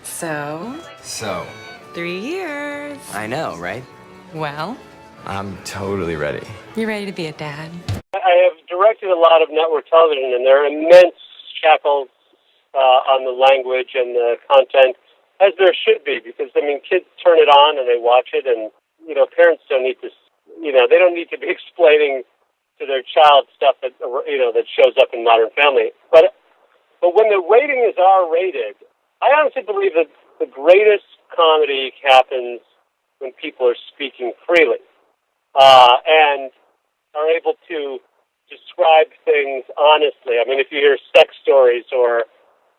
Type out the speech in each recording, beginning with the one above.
So, So, 3 years. I know, right? Well, I'm totally ready. you ready to be a dad? I have directed a lot of network television, and there are immense shackles on the language and the content, as there should be, because, I mean, kids turn it on and they watch it, and, you know, parents don't need to, you know, they don't need to be explaining to their child stuff that, you know, that shows up in Modern Family. But when the rating is R-rated, I honestly believe that the greatest comedy happens when people are speaking freely and are able to describe things honestly. I mean, if you hear sex stories or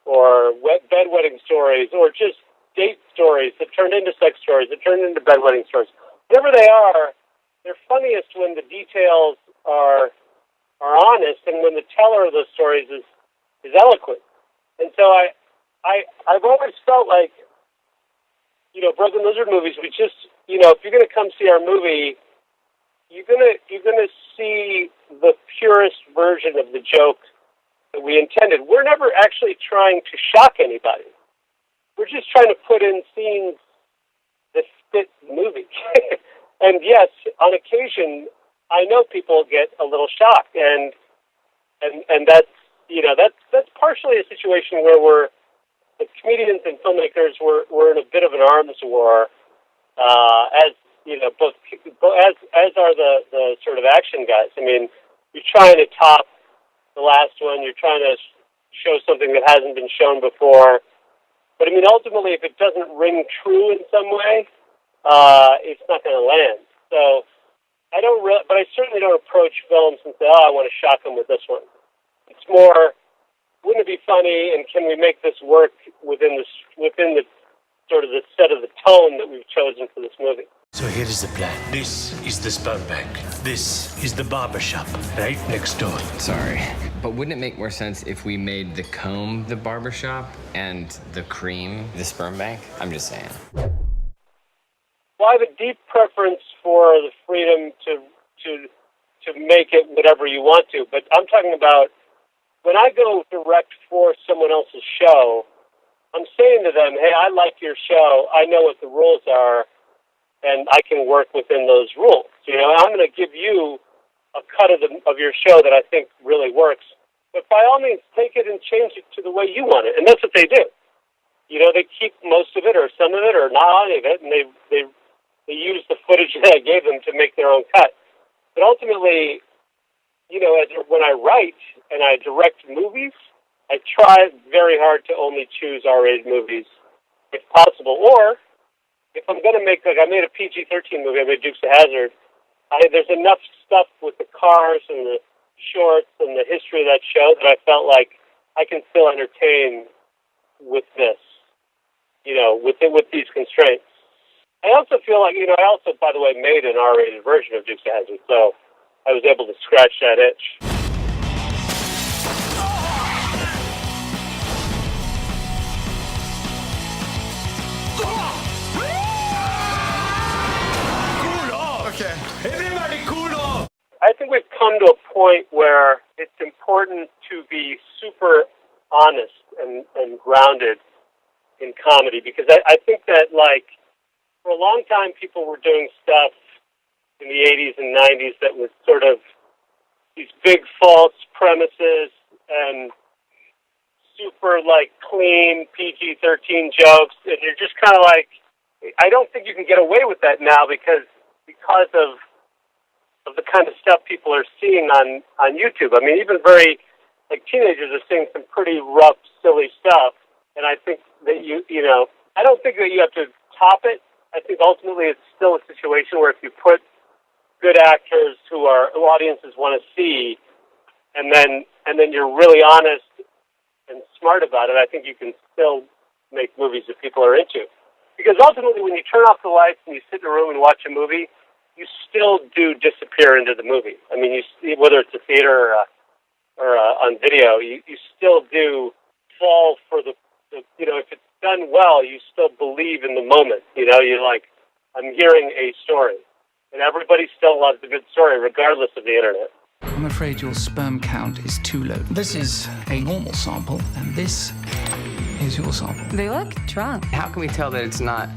bedwetting stories or just date stories that turned into sex stories, that turned into bedwetting stories, whatever they are, they're funniest when the details are honest and when the teller of those stories is eloquent. And so I've always felt like, you know, Broken Lizard movies, we just, you know, if you're going to come see our movie, you're gonna see the purest version of the joke that we intended. We're never actually trying to shock anybody. We're just trying to put in scenes that fit the movie. And yes, on occasion, I know people get a little shocked, and that's, you know, that's partially a situation where we're, the comedians and filmmakers, we're in a bit of an arms war, as you know, both as are the sort of action guys. I mean, you're trying to top the last one. You're trying to show something that hasn't been shown before. But I mean, ultimately, if it doesn't ring true in some way, it's not going to land. So but I certainly don't approach films and say, "Oh, I want to shock them with this one." It's more, wouldn't it be funny, and can we make this work within the sort of the set of the tone that we've chosen for this movie? So here is the plan. This is the sperm bank. This is the barber shop, right next door. Sorry. But wouldn't it make more sense if we made the comb the barbershop and the cream the sperm bank? I'm just saying. Well, I have a deep preference for the freedom to make it whatever you want to. But I'm talking about when I go direct for someone else's show, I'm saying to them, hey, I like your show. I know what the rules are, and I can work within those rules. You know, I'm going to give you a cut of your show that I think really works. But by all means, take it and change it to the way you want it. And that's what they do. You know, they keep most of it or some of it or not any of it, and they use the footage that I gave them to make their own cut. But ultimately, you know, when I write and I direct movies, I try very hard to only choose R-rated movies if possible. Or if I'm going to make, like I made a PG-13 movie, I made Dukes of Hazzard, there's enough stuff with the cars and the shorts and the history of that show that I felt like I can still entertain with this, you know, with these constraints. I also feel like, you know, I also, by the way, made an R-rated version of Dukes of Hazzard, so I was able to scratch that itch. Okay. Everybody cool off! I think we've come to a point where it's important to be super honest and grounded in comedy, because I think that, like, for a long time people were doing stuff in the 80s and 90s that was sort of these big false premises and super, like, clean PG-13 jokes, and you're just kind of like, I don't think you can get away with that now because of the kind of stuff people are seeing on YouTube. I mean, even like teenagers are seeing some pretty rough, silly stuff, and I think that you know, I don't think that you have to top it. I think ultimately it's still a situation where if you put good actors who audiences want to see, and then you're really honest and smart about it, I think you can still make movies that people are into. Because ultimately, when you turn off the lights and you sit in a room and watch a movie, you still do disappear into the movie. I mean, whether it's a theater or on video, you still do fall for the, you know, if it's done well, you still believe in the moment. You know, you're like, I'm hearing a story. And everybody still loves a good story, regardless of the internet. I'm afraid your sperm count is too low. This is a normal sample, and this Here's your song. They look drunk. How can we tell that it's not?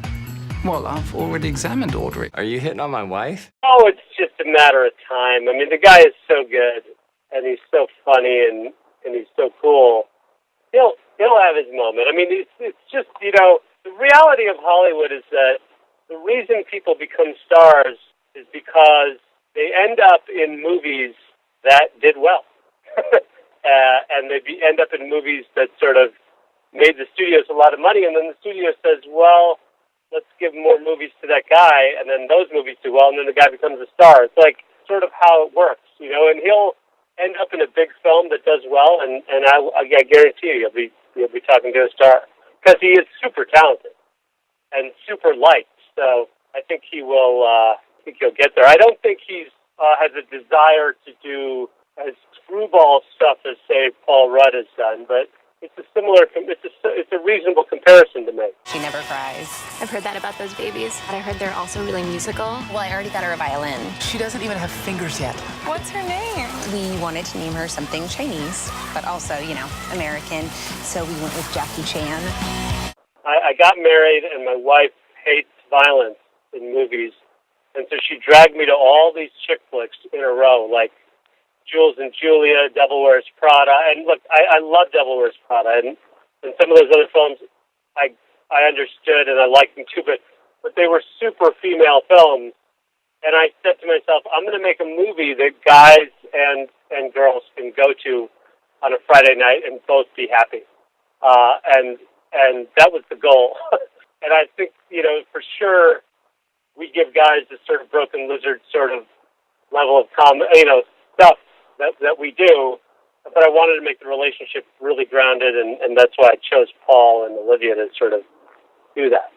Well, I've already examined Audrey. Are you hitting on my wife? Oh, it's just a matter of time. I mean, the guy is so good, and he's so funny, and he's so cool. He'll have his moment. I mean, it's just, you know, the reality of Hollywood is that the reason people become stars is because they end up in movies that did well. And they end up in movies that sort of made the studios a lot of money, and then the studio says, well, let's give more movies to that guy, and then those movies do well, and then the guy becomes a star. It's like sort of how it works, you know, and he'll end up in a big film that does well, and I guarantee you, you'll be talking to a star, because he is super talented and super liked, so I think he will, I think he'll get there. I don't think he's has a desire to do as screwball stuff as, say, Paul Rudd has done, but it's a reasonable comparison to make. She never cries. I've heard that about those babies. I heard they're also really musical. Well, I already got her a violin. She doesn't even have fingers yet. What's her name? We wanted to name her something Chinese, but also, you know, American, so we went with Jackie Chan. I got married, and my wife hates violence in movies, and so she dragged me to all these chick flicks in a row, like Jules and Julia, Devil Wears Prada, and look, I love Devil Wears Prada, and some of those other films I understood and I liked them too, but they were super female films, and I said to myself, I'm going to make a movie that guys and girls can go to on a Friday night and both be happy, and that was the goal. And I think, you know, for sure, we give guys this sort of Broken Lizard sort of level of stuff that we do, but I wanted to make the relationship really grounded, and that's why I chose Paul and Olivia to sort of do that.